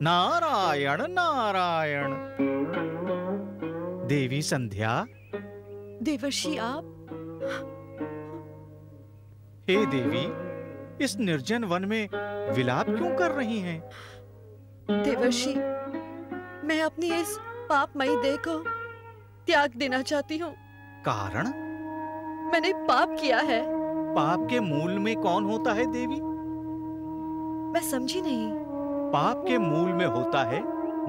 नारायण नारायण। देवी संध्या। देवर्षि आप? हे देवी, इस निर्जन वन में विलाप क्यों कर रही हैं? देवर्षि, मैं अपनी इस पापमयी देह को त्याग देना चाहती हूँ। कारण? मैंने पाप किया है। पाप के मूल में कौन होता है देवी? मैं समझी नहीं। पाप के मूल में होता है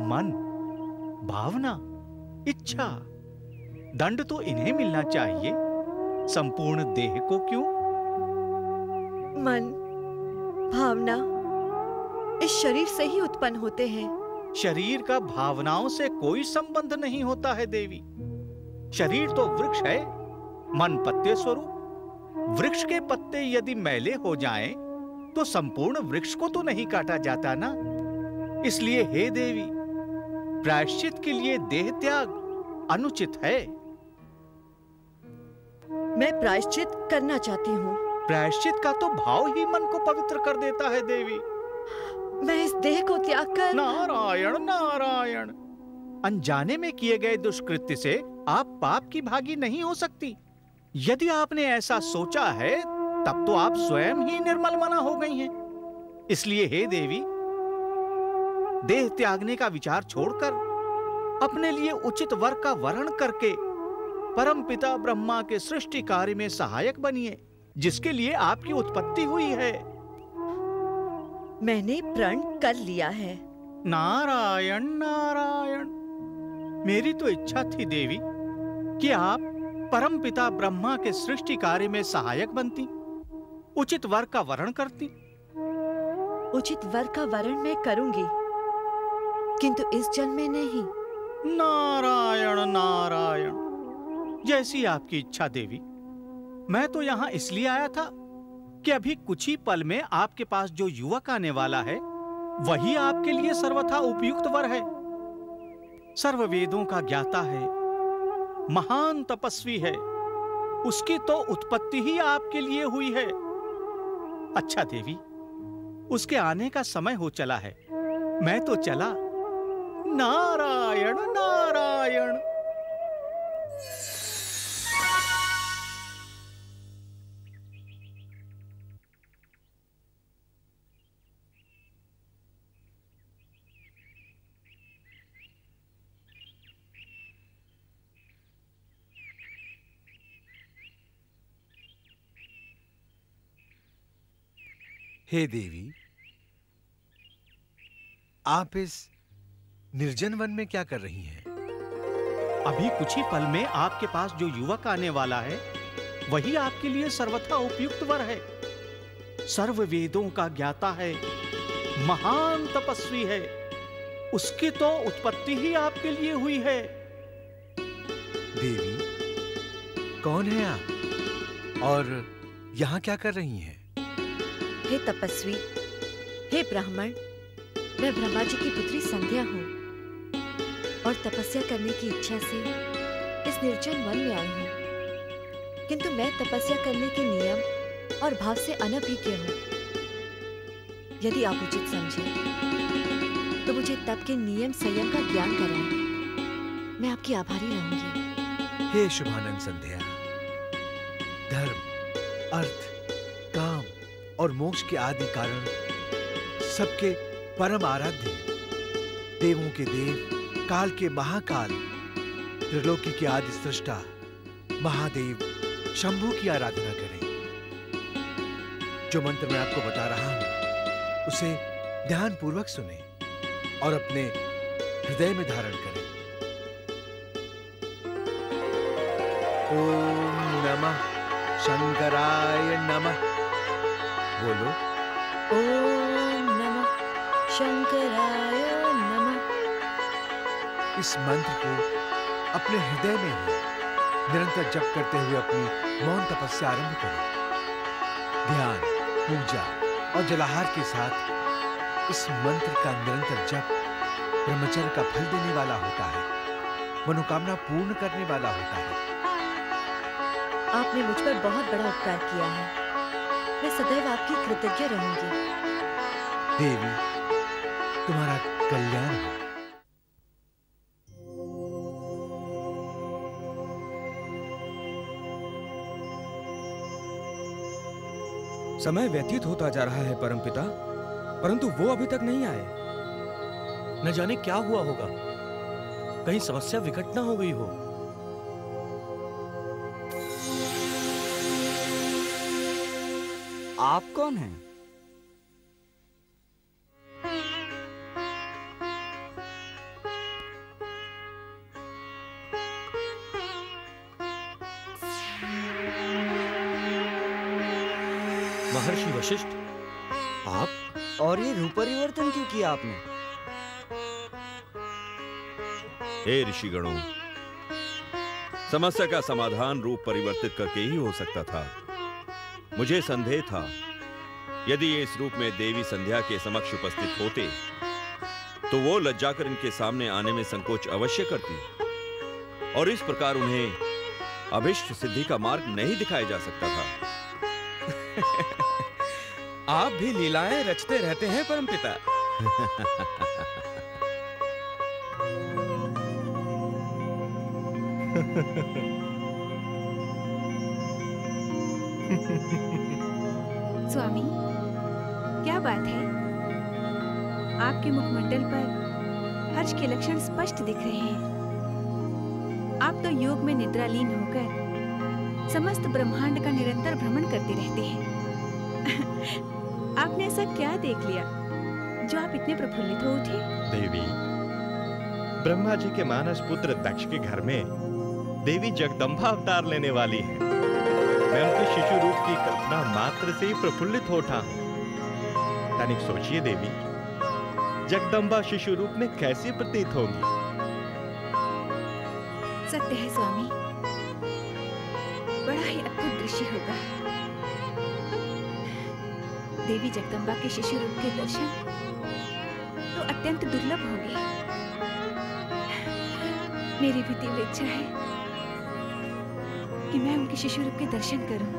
मन, भावना, इच्छा। दंड तो इन्हें मिलना चाहिए, संपूर्ण देह को क्यों? मन, भावना इस शरीर से ही उत्पन्न होते हैं। शरीर का भावनाओं से कोई संबंध नहीं होता है देवी। शरीर तो वृक्ष है, मन पत्ते स्वरूप। वृक्ष के पत्ते यदि मैले हो जाएं, तो संपूर्ण वृक्ष को तो नहीं काटा जाता ना। इसलिए हे देवी, प्रायश्चित के लिए देह त्याग अनुचित है। मैं प्रायश्चित करना चाहती हूँ। प्रायश्चित का तो भाव ही मन को पवित्र कर देता है देवी। मैं इस देह को त्याग कर... नारायण नारायण। अनजाने में किए गए दुष्कृत्य से आप पाप की भागी नहीं हो सकती। यदि आपने ऐसा सोचा है, तब तो आप स्वयं ही निर्मल मना हो गई हैं। इसलिए हे देवी, देह त्यागने का विचार छोड़कर अपने लिए उचित वर का वरण करके परमपिता ब्रह्मा के सृष्टि कार्य में सहायक बनिए, जिसके लिए आपकी उत्पत्ति हुई है। मैंने प्रण कर लिया है। नारायण नारायण। मेरी तो इच्छा थी देवी कि आप परमपिता ब्रह्मा के सृष्टि कार्य में सहायक बनती, उचित वर का वरण करती। उचित वर का वरण मैं करूंगी, किंतु इस जन्म में नहीं। नारायण नारायण। जैसी आपकी इच्छा देवी। मैं तो यहाँ इसलिए आया था कि अभी कुछ ही पल में आपके पास जो युवक आने वाला है, वही आपके लिए सर्वथा उपयुक्त वर है। सर्व वेदों का ज्ञाता है, महान तपस्वी है। उसकी तो उत्पत्ति ही आपके लिए हुई है। अच्छा देवी, उसके आने का समय हो चला है। मैं तो चला। नारायण नारायण। हे देवी, आप इस निर्जन वन में क्या कर रही हैं? अभी कुछ ही पल में आपके पास जो युवक आने वाला है, वही आपके लिए सर्वथा उपयुक्त वर है। सर्व वेदों का ज्ञाता है, महान तपस्वी है। उसकी तो उत्पत्ति ही आपके लिए हुई है। देवी, कौन है आप और यहाँ क्या कर रही हैं? हे तपस्वी, हे ब्राह्मण, मैं ब्रह्मा जी की पुत्री संध्या हूँ और तपस्या करने की इच्छा से इस निर्जन वन में आई हूँ। किंतु मैं तपस्या करने के नियम और भाव से अनभिज्ञ हूँ। यदि आप उचित समझें तो मुझे तप के नियम संयम का ज्ञान कराएं। मैं आपकी आभारी रहूंगी। हे शुभानंद संध्या, धर्म, अर्थ, काम और मोक्ष के आदि कारण सबके परम आराध्य, देवों के देव, काल के महाकाल, त्रिलोकी के आदि सृष्टा महादेव शंभु की आराधना करें। जो मंत्र मैं आपको बता रहा हूं, उसे ध्यान पूर्वक सुने और अपने हृदय में धारण करें। ओम नमः शंकराय नमः। बोलो। ओम नमः शंकराय नमः। इस मंत्र को अपने हृदय में ही निरंतर जप करते हुए अपनी मौन तपस्या आरंभ करें। ध्यान, पूजा और जलाहार के साथ इस मंत्र का निरंतर जप ब्रह्मचर्य का फल देने वाला होता है, मनोकामना पूर्ण करने वाला होता है। आपने मुझ पर बहुत बड़ा उपकार किया है। मैं सदैव आपकी कृतज्ञ रहूंगी। देवी, तुम्हारा कल्याण हो। समय व्यतीत होता जा रहा है परमपिता, परंतु वो अभी तक नहीं आए। न जाने क्या हुआ होगा, कहीं समस्या विकट ना हो गई हो। आप कौन हैं? महर्षि वशिष्ठ, आप? और ये रूप परिवर्तन क्यों किया आपने? हे ऋषिगणों, समस्या का समाधान रूप परिवर्तित करके ही हो सकता था। मुझे संदेह था, यदि ये इस रूप में देवी संध्या के समक्ष उपस्थित होते तो वो लज्जा कर इनके सामने आने में संकोच अवश्य करती और इस प्रकार उन्हें अभिष्ट सिद्धि का मार्ग नहीं दिखाया जा सकता था। आप भी लीलाएं रचते रहते हैं परमपिता। स्वामी, क्या बात है? आपके मुखमंडल पर हर्ष के लक्षण स्पष्ट दिख रहे हैं। आप तो योग में निद्रालीन होकर समस्त ब्रह्मांड का निरंतर भ्रमण करते रहते हैं। आपने ऐसा क्या देख लिया जो आप इतने प्रफुल्लित हो उठे? देवी, ब्रह्मा जी के मानस पुत्र दक्ष के घर में देवी जगदम्बा अवतार लेने वाली है। मैं उनके शिशु रूप की कल्पना मात्र से ही प्रफुल्लित हो उठा हूं। तनिक सोचिए देवी, जगदम्बा शिशु रूप में कैसी प्रतीत होंगी? सत्य है स्वामी, बड़ा ही अद्भुत दृश्य होगा। देवी जगदम्बा के शिशु रूप के दर्शन तो अत्यंत दुर्लभ होंगे। मेरी भी तीव्र इच्छा है कि मैं उनके शिशु रूप के दर्शन करूं।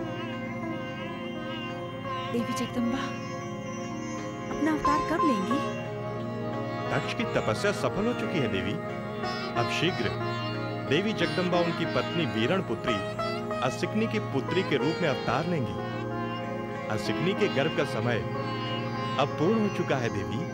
देवी जगदम्बा अपना अवतार कब लेंगी? दक्ष की तपस्या सफल हो चुकी है देवी। अब शीघ्र देवी जगदम्बा उनकी पत्नी वीरण पुत्री असिकनी की पुत्री के रूप में अवतार लेंगी। असिकनी के गर्भ का समय अब पूर्ण हो चुका है देवी।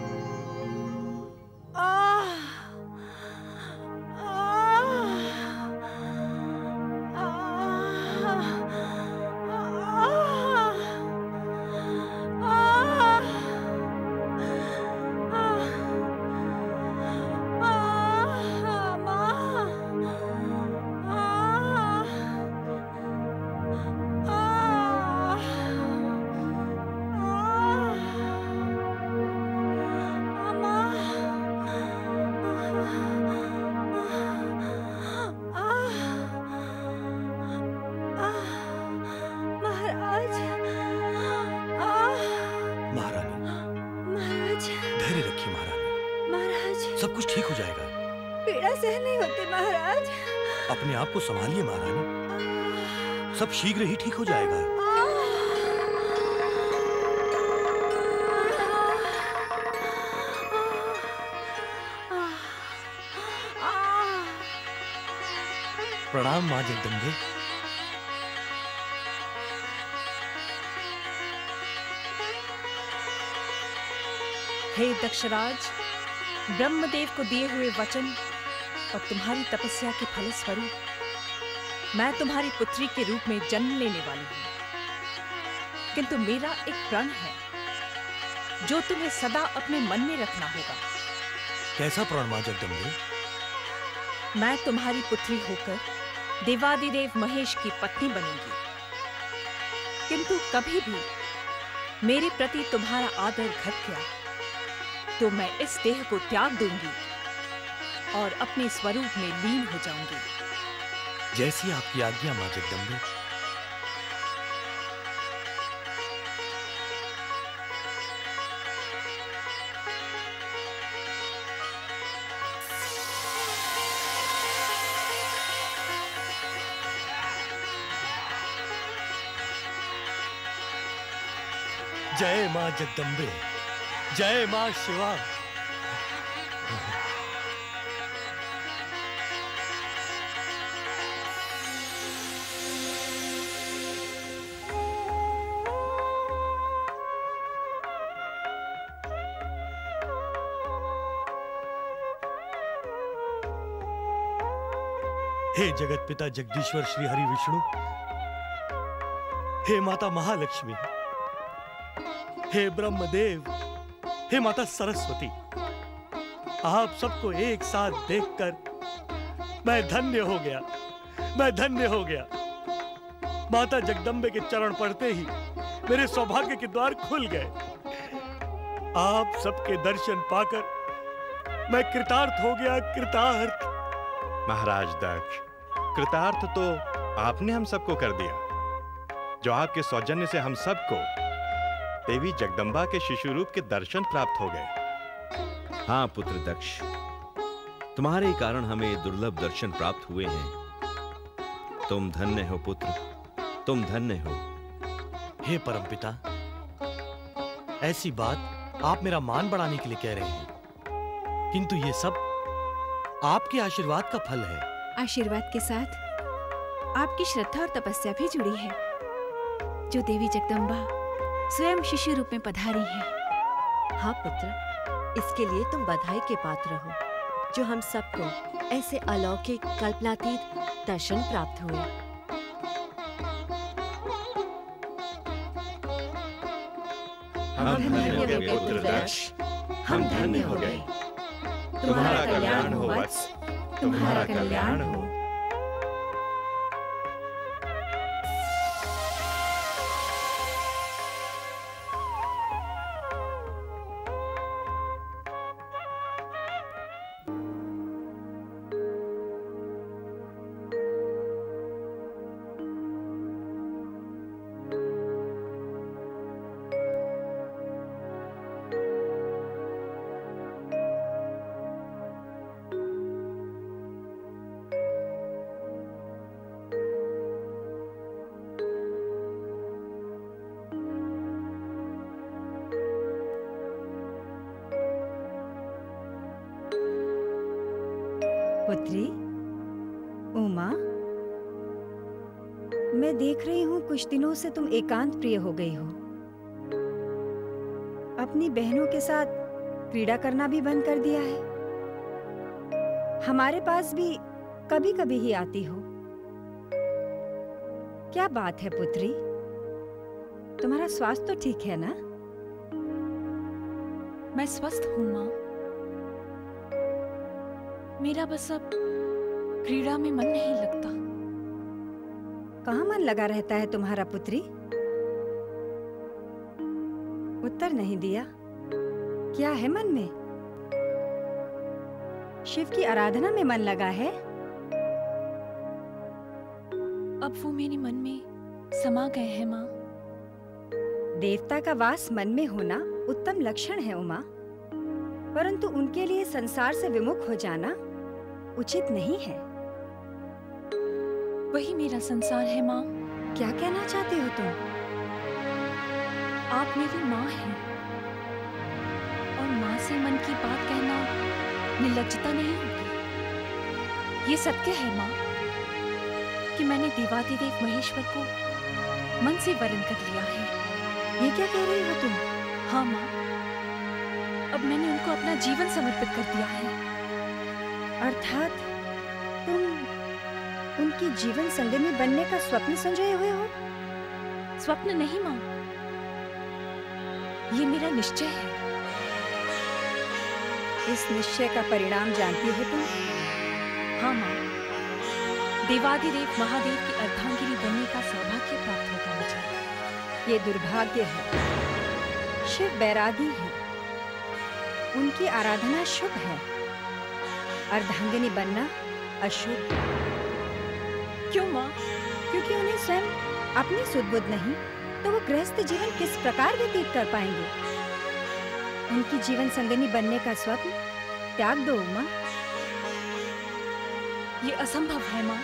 सब कुछ ठीक हो जाएगा। पीड़ा सहन नहीं होती महाराज। अपने आप को संभालिए महारानी, सब शीघ्र ही ठीक हो जाएगा। प्रणाम मां जगदम्बे। हे दक्षराज, ब्रह्मदेव को दिए हुए वचन और तुम्हारी तपस्या के फलस्वरूप मैं तुम्हारी पुत्री के रूप में जन्म लेने वाली हूं। किंतु मेरा एक प्रण है जो तुम्हें सदा अपने मन में रखना होगा। कैसा प्राण मां जगदम्बे? मैं तुम्हारी पुत्री होकर देवादिदेव महेश की पत्नी बनूंगी, किंतु कभी भी मेरे प्रति तुम्हारा आदर घट गया तो मैं इस देह को त्याग दूंगी और अपने स्वरूप में लीन हो जाऊंगी। जैसी आपकी आज्ञा मां जगदम्बे। जय मां जगदम्बे, जय मां शिवा। हे जगत पिता जगदीश्वर श्री हरि विष्णु, हे माता महालक्ष्मी, हे ब्रह्मदेव, हे माता सरस्वती, आप सबको एक साथ देखकर मैं धन्य हो गया, मैं धन्य हो गया। माता जगदम्बे के चरण पड़ते ही मेरे सौभाग्य के द्वार खुल गए। आप सबके दर्शन पाकर मैं कृतार्थ हो गया, कृतार्थ। महाराज दक्ष, कृतार्थ तो आपने हम सबको कर दिया, जो आपके सौजन्य से हम सबको देवी जगदम्बा के शिशु रूप के दर्शन प्राप्त हो गए। हाँ पुत्र दक्ष, तुम्हारे कारण हमें दुर्लभ दर्शन प्राप्त हुए हैं। तुम धन्य हो पुत्र, तुम धन्य हो। हे परमपिता, ऐसी बात आप मेरा मान बढ़ाने के लिए कह रहे हैं, किंतु ये सब आपके आशीर्वाद का फल है। आशीर्वाद के साथ आपकी श्रद्धा और तपस्या भी जुड़ी है, जो देवी जगदम्बा स्वयं शिशु रूप में पधारी है। हाँ पुत्र, इसके लिए तुम बधाई के पात्र हो, जो हम सबको ऐसे अलौकिक कल्पनातीत दर्शन प्राप्त हुए। हम धन्य हो गए पुत्र दक्ष, हम धन्य हो गए। तुम्हारा कल्याण हो वत्स, तुम्हारा कल्याण हो। पुत्री उमा, मैं देख रही हूँ कुछ दिनों से तुम एकांत प्रिय हो गई हो। अपनी बहनों के साथ क्रीड़ा करना भी बंद कर दिया है। हमारे पास भी कभी कभी ही आती हो। क्या बात है पुत्री, तुम्हारा स्वास्थ्य तो ठीक है ना? मैं स्वस्थ हूँ माँ, मेरा बस अब क्रीड़ा में मन नहीं लगता। कहाँ मन लगा रहता है तुम्हारा पुत्री? उत्तर नहीं दिया। क्या है मन में? शिव की आराधना में मन लगा है? अब वो मेरे मन में समा गए हैं माँ। देवता का वास मन में होना उत्तम लक्षण है उमा, परंतु उनके लिए संसार से विमुख हो जाना उचित नहीं है। वही मेरा संसार है माँ। क्या कहना चाहती हो तुम? आप मेरी माँ हैं और माँ से मन की बात कहना निर्लज्जता नहीं होगी। ये सत्य है माँ कि मैंने देवादिदेव महेश्वर को मन से वरण कर लिया है। ये क्या कह रही हो तुम? हाँ माँ, अब मैंने उनको अपना जीवन समर्पित कर दिया है। अर्थात तुम उनकी जीवन संगिनी बनने का स्वप्न संजोए हुए हो? स्वप्न नहीं माँ, ये मेरा निश्चय है। इस निश्चय का परिणाम जानती हो तुम? हाँ माँ, देवाधिदेव महादेव की अर्धांगिनी बनने का सौभाग्य प्राप्त होगा मुझे। ये दुर्भाग्य है। शिव बैरागी है, उनकी आराधना शुभ है। अर्धांगिनी बनना अशुभ। क्यों माँ? क्योंकि उन्हें स्वयं अपनी सुध-बुध नहीं तो वो गृहस्थ जीवन किस प्रकार व्यतीत कर पाएंगे। उनकी जीवन संगिनी बनने का स्वप्न त्याग दो उमा। ये असंभव है माँ।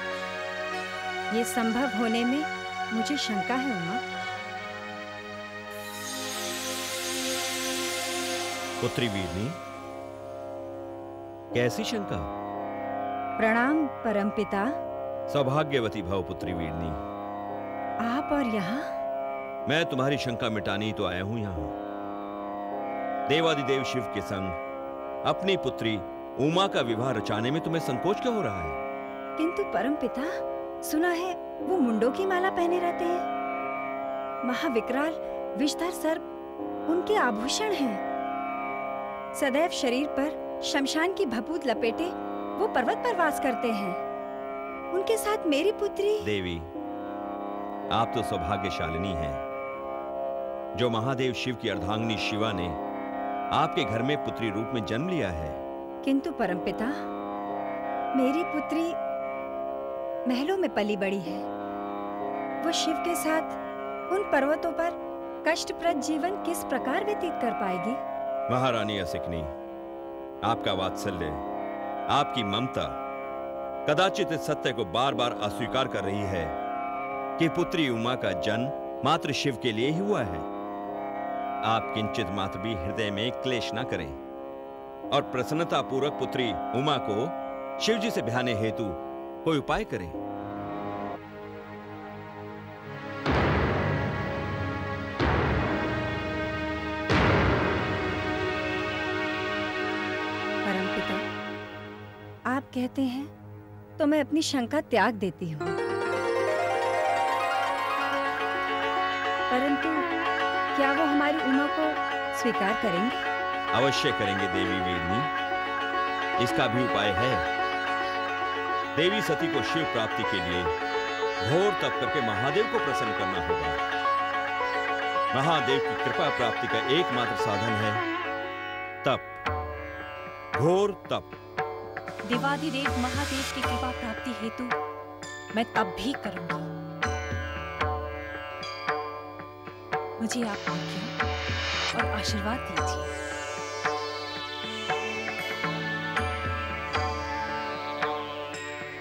ये संभव होने में मुझे शंका है उमा। पुत्री वीरनी, कैसी शंका? प्रणाम परमपिता। सौभाग्यवती भव पुत्री वीरनी। आप और यहाँ? मैं तुम्हारी शंका मिटाने ही तो आया हूं यहाँ। देवादिदेव शिव के संग अपनी पुत्री उमा का विवाह रचाने में तुम्हें संकोच क्यों हो रहा है? किंतु परमपिता, सुना है वो मुंडों की माला पहने रहते हैं। महाविकराल विषधर सर्प उनके आभूषण हैं। सदैव शरीर पर शमशान की भभूत लपेटे वो पर्वत पर वास करते हैं। उनके साथ मेरी पुत्री। देवी, आप तो सौभाग्यशालिनी हैं, जो महादेव शिव की अर्धांगिनी शिवा ने आपके घर में पुत्री रूप में जन्म लिया है। किंतु परमपिता, मेरी पुत्री महलों में पली बड़ी है। वो शिव के साथ उन पर्वतों पर कष्टप्रद जीवन किस प्रकार व्यतीत कर पाएगी? महारानी असिकनी, आपका वात्सल्य, आपकी ममता कदाचित इस सत्य को बार बार अस्वीकार कर रही है कि पुत्री उमा का जन्म मात्र शिव के लिए ही हुआ है। आप किंचित मात्र भी हृदय में क्लेश न करें और प्रसन्नता पूर्वक पुत्री उमा को शिव जी से ब्याहने हेतु कोई उपाय करें। परमपिता, आप कहते हैं तो मैं अपनी शंका त्याग देती हूँ। परंतु क्या वो हमारी उमा को स्वीकार करेंगे? अवश्य करेंगे देवी वीरनी। इसका भी उपाय है। देवी सती को शिव प्राप्ति के लिए घोर तप करके महादेव को प्रसन्न करना होगा। महादेव की कृपा प्राप्ति का एकमात्र साधन है तप, घोर तप। देवाधिदेव महादेव की कृपा प्राप्ति हेतु मैं तप भी करूंगी। मुझे आप आज्ञा और आशीर्वाद दीजिए।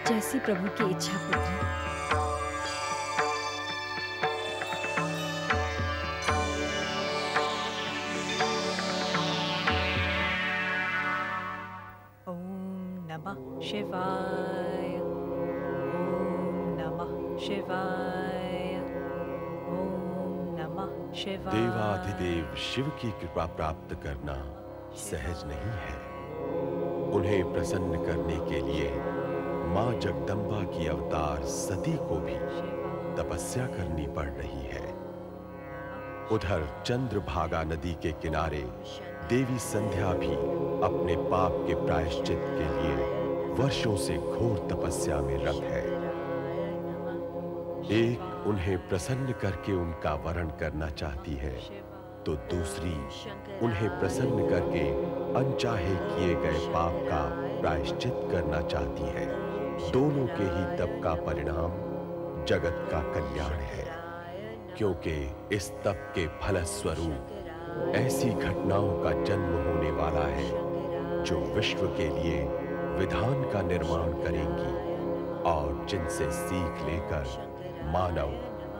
जैसी प्रभु की इच्छा पुत्री। ओम नमः शिवाय। ओम नमः शिवाय। ओम नमः शिवाय। देवाधिदेव शिव की कृपा प्राप्त करना सहज नहीं है। उन्हें प्रसन्न करने के लिए मां जगदम्बा की अवतार सती को भी तपस्या करनी पड़ रही है। उधर चंद्रभागा नदी के किनारे देवी संध्या भी अपने पाप के प्रायश्चित के लिए वर्षों से घोर तपस्या में रत है। एक उन्हें प्रसन्न करके उनका वरण करना चाहती है, तो दूसरी उन्हें प्रसन्न करके अनचाहे किए गए पाप का प्रायश्चित करना चाहती है। दोनों के ही तप का परिणाम जगत का कल्याण है, क्योंकि इस तप के फलस्वरूप ऐसी घटनाओं का जन्म होने वाला है जो विश्व के लिए विधान का निर्माण करेंगी और जिनसे सीख लेकर मानव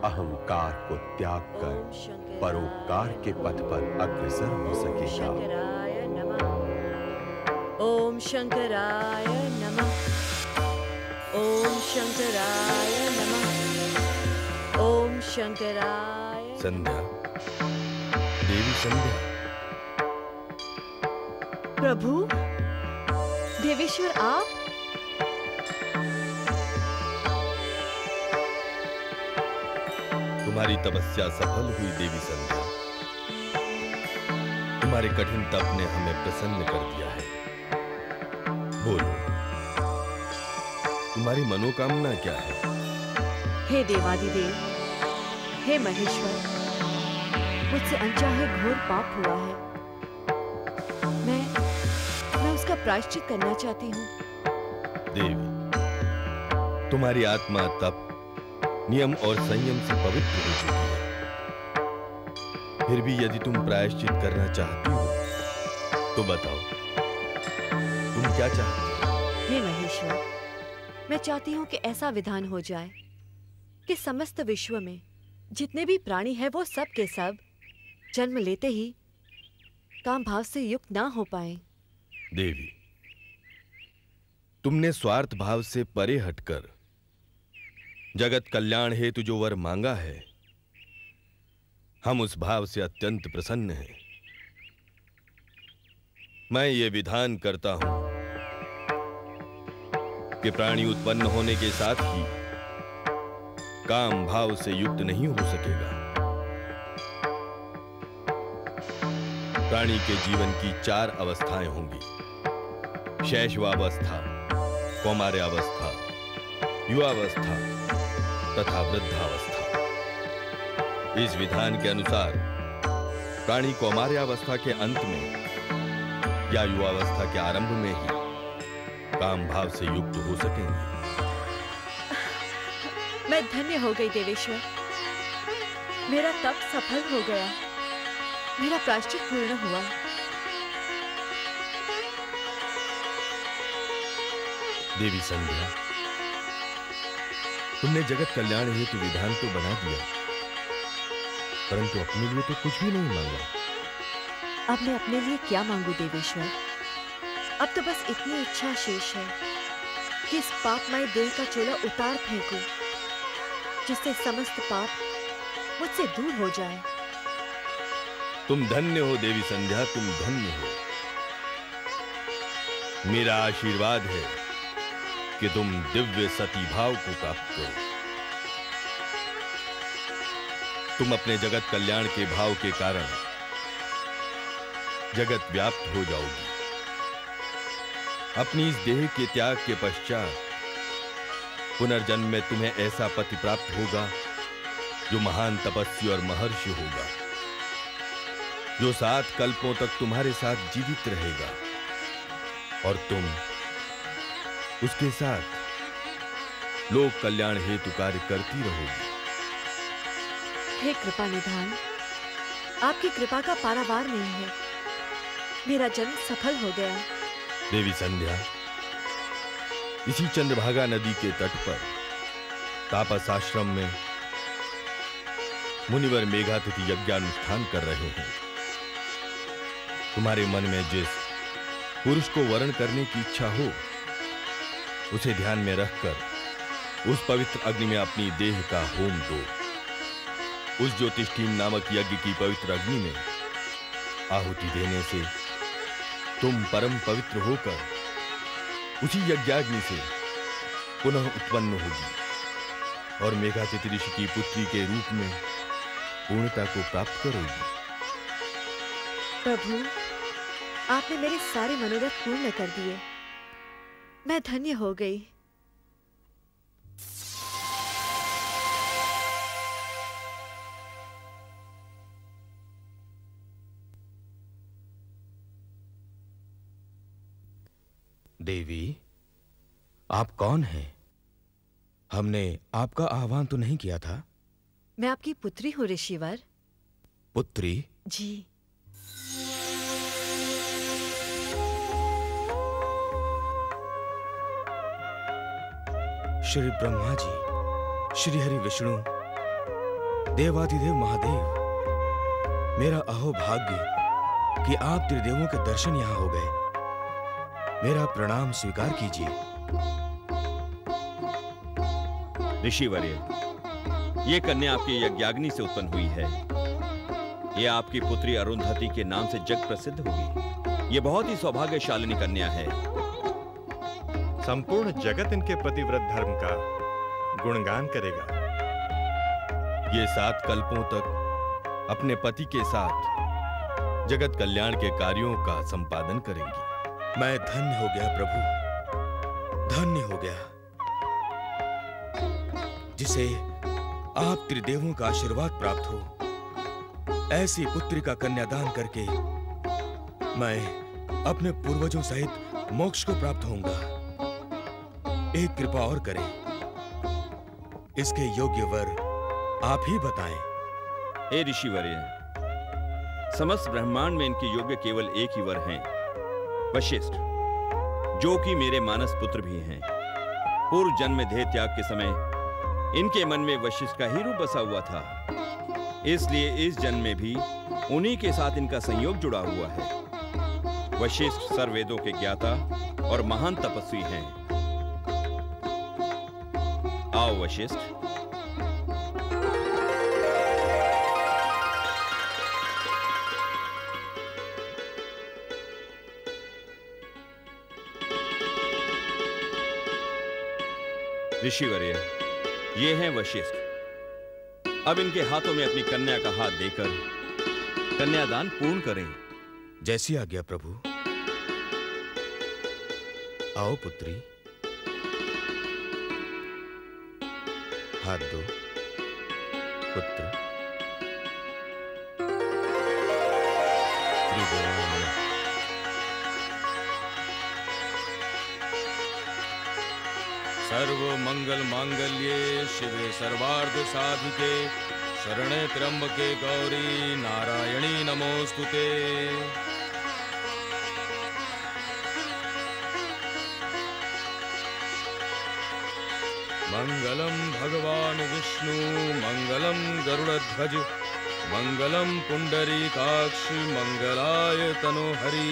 अहंकार को त्याग कर परोपकार के पथ पर अग्रसर हो सकेगा। ओम शंकराय नमः। ओम शंकराय नमः। ओम शंकराय। संध्या, देवी संध्या। प्रभु, देवेश्वर आप? तुम्हारी तपस्या सफल हुई देवी संध्या। तुम्हारे कठिन तप ने हमें प्रसन्न कर दिया है। बोलो, तुम्हारी मनोकामना क्या है? हे देवादिदेव, हे महेश्वर, मुझसे अनचाहे घोर पाप हुआ है। मैं उसका प्रायश्चित करना चाहती हूँ। देवी, तुम्हारी आत्मा तप, नियम और संयम से पवित्र हो चुकी है। फिर भी यदि तुम प्रायश्चित करना चाहती हो तो बताओ, तुम क्या चाहती हो? हे महेश्वर, मैं चाहती हूँ कि ऐसा विधान हो जाए कि समस्त विश्व में जितने भी प्राणी हैं वो सब के सब जन्म लेते ही काम भाव से युक्त ना हो पाए। देवी, तुमने स्वार्थ भाव से परे हटकर जगत कल्याण हेतु जो वर मांगा है, हम उस भाव से अत्यंत प्रसन्न हैं। मैं ये विधान करता हूं कि प्राणी उत्पन्न होने के साथ ही काम भाव से युक्त नहीं हो सकेगा। प्राणी के जीवन की 4 अवस्थाएं होंगी: शैशवावस्था, कौमार्यावस्था, युवावस्था तथा वृद्धावस्था। इस विधान के अनुसार प्राणी कौमार्यावस्था के अंत में या युवावस्था के आरंभ में ही काम भाव से युक्त हो सकेंगे। मैं धन्य हो गई देवेश्वर, मेरा तप सफल हो गया, मेरा प्रायश्चित पूर्ण हुआ। देवी संध्या, तुमने जगत कल्याण हेतु विधान तो बना दिया, परंतु अपने लिए तो कुछ भी नहीं मांगा। अब मैं अपने लिए क्या मांगू देवेश्वर? अब तो बस इतनी इच्छा शेष है कि इस पापमय देह का चोला उतार फेंकूं, जिससे समस्त पाप मुझसे दूर हो जाए। तुम धन्य हो देवी संध्या, तुम धन्य हो। मेरा आशीर्वाद है कि तुम दिव्य सती भाव को प्राप्त करो। तुम अपने जगत कल्याण के भाव के कारण जगत व्याप्त हो जाओगी। अपनी इस देह के त्याग के पश्चात पुनर्जन्म में तुम्हें ऐसा पति प्राप्त होगा जो महान तपस्वी और महर्षि होगा, जो 7 कल्पों तक तुम्हारे साथ जीवित रहेगा और तुम उसके साथ लोक कल्याण हेतु कार्य करती रहोगी। हे कृपा निधान, आपकी कृपा का पारावार नहीं है। मेरा जन्म सफल हो गया। देवी संध्या, इसी चंद्रभागा नदी के तट पर तापस आश्रम में मुनिवर मेघातिथि यज्ञानुष्ठान कर रहे हैं। तुम्हारे मन में जिस पुरुष को वरण करने की इच्छा हो, उसे ध्यान में रखकर उस पवित्र अग्नि में अपनी देह का होम दो। उस ज्योतिष्ठीम नामक यज्ञ की पवित्र अग्नि में आहुति देने से तुम परम पवित्र होकर उसी यज्ञाग्नि से पुनः उत्पन्न होगी और मेघातिथि ऋषि की पुत्री के रूप में पूर्णता को प्राप्त करोगी। प्रभु, आपने मेरे सारे मनोरथ पूर्ण कर दिए। मैं धन्य हो गई। देवी, आप कौन हैं? हमने आपका आह्वान तो नहीं किया था। मैं आपकी पुत्री हूँ ऋषिवर। पुत्री? जी। श्री ब्रह्मा जी, श्री हरि विष्णु, देवाधिदेव महादेव, मेरा अहोभाग्य कि आप त्रिदेवों के दर्शन यहां हो गए। मेरा प्रणाम स्वीकार कीजिए। ऋषिवर्य, ये कन्या आपकी यज्ञाग्नि से उत्पन्न हुई है। ये आपकी पुत्री अरुंधति के नाम से जग प्रसिद्ध होगी। ये बहुत ही सौभाग्यशालिनी कन्या है। संपूर्ण जगत इनके पतिव्रत धर्म का गुणगान करेगा। ये 7 कल्पों तक अपने पति के साथ जगत कल्याण के कार्यों का संपादन करेंगी। मैं धन्य हो गया प्रभु। धन्य हो गया जिसे आप त्रिदेवों का आशीर्वाद प्राप्त हो। ऐसी पुत्री का कन्यादान करके मैं अपने पूर्वजों सहित मोक्ष को प्राप्त होऊंगा। एक कृपा और करें, इसके योग्य वर आप ही बताएं। हे ऋषिवर्य, समस्त ब्रह्मांड में इनके योग्य केवल एक ही वर हैं, वशिष्ठ, जो कि मेरे मानस पुत्र भी हैं। पूर्व जन्म में देह त्याग के समय इनके मन में वशिष्ठ का ही रूप बसा हुआ था, इसलिए इस जन्म में भी उन्हीं के साथ इनका संयोग जुड़ा हुआ है। वशिष्ठ सर्ववेदों के ज्ञाता और महान तपस्वी हैं। आओ वशिष्ठ। ऋषिवर्य, ये हैं वशिष्ठ। अब इनके हाथों में अपनी कन्या का हाथ देकर कन्यादान पूर्ण करें। जैसी आज्ञा प्रभु। आओ पुत्री, हाथ दो। पुत्र, सर्व मंगल मांगल्ये शिवे सर्वार्थ साधिके शरणे त्र्यंबके गौरी नारायणी नमोस्तुते। मंगलम भगवान विष्णु मंगलम गरुड़ध्वज मंगलम पुंडरीकाक्ष मंगलाय तनोहरि।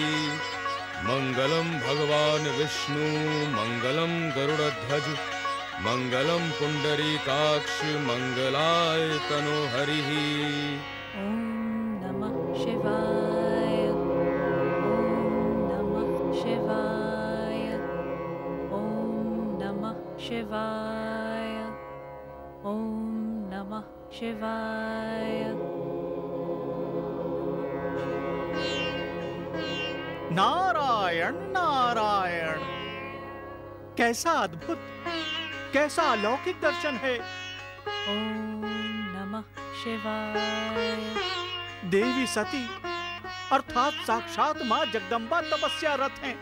मंगलम भगवान विष्णु मंगलम गरुड़ध्वज मंगलम पुंडरीकाक्ष मंगलाय तनोहरि। ओम नमः शिवाय। ओम नमः शिवाय। ओम नमः शिवाय। ओम नमः शिवाय। नारायण नारायण, कैसा अद्भुत, कैसा अलौकिक दर्शन है। ओम नमः शिवाय। देवी सती अर्थात साक्षात मां जगदम्बा तपस्यारत हैं।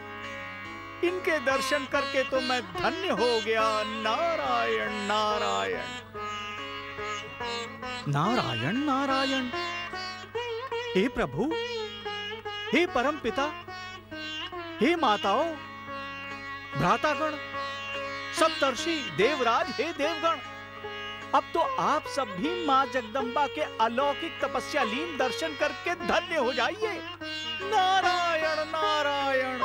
इनके दर्शन करके तो मैं धन्य हो गया। नारायण नारायण नारायण नारायण। हे प्रभु, हे परम पिता, हे माताओं, भ्रातागण, सप्तर्षि, देवराज, हे देवगण, अब तो आप सब भी मां जगदम्बा के अलौकिक तपस्या लीन दर्शन करके धन्य हो जाइए। नारायण नारायण।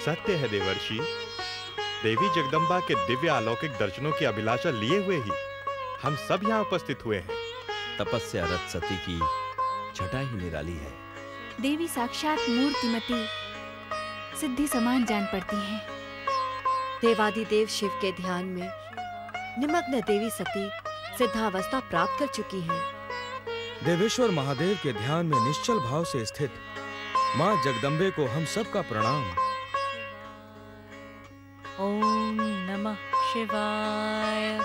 सत्य है देवर्षि, देवी जगदम्बा के दिव्य अलौकिक दर्शनों की अभिलाषा लिए हुए ही हम सब यहाँ उपस्थित हुए हैं। तपस्या रत सती की छटा ही निराली है। देवी साक्षात मूर्तिमती सिद्धि समान जान पड़ती हैं। देवादिदेव शिव के ध्यान में निमग्न देवी सती सिद्धावस्था प्राप्त कर चुकी हैं। देवेश्वर महादेव के ध्यान में निश्चल भाव से स्थित मां जगदम्बे को हम सब का प्रणाम। ओम नमः शिवाय।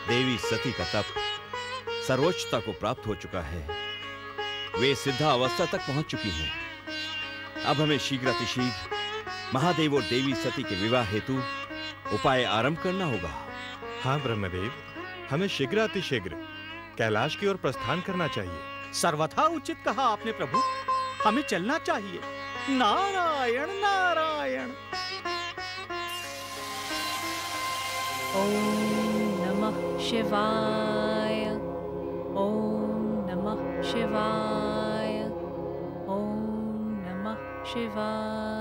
देवी सती का तप सर्वोच्चता को प्राप्त हो चुका है। वे सिद्धा अवस्था तक पहुंच चुकी हैं। अब हमें शीघ्रातिशीघ्र महादेव और देवी सती के विवाह हेतु उपाय आरंभ करना होगा। हाँ ब्रह्मदेव, हमें शीघ्रातिशीघ्र कैलाश की ओर प्रस्थान करना चाहिए। सर्वथा उचित कहा आपने प्रभु, हमें चलना चाहिए। नारायण नारायण। ओम नमः शिवाय। ओम नमः शिवाय। ओम नमः शिवाय।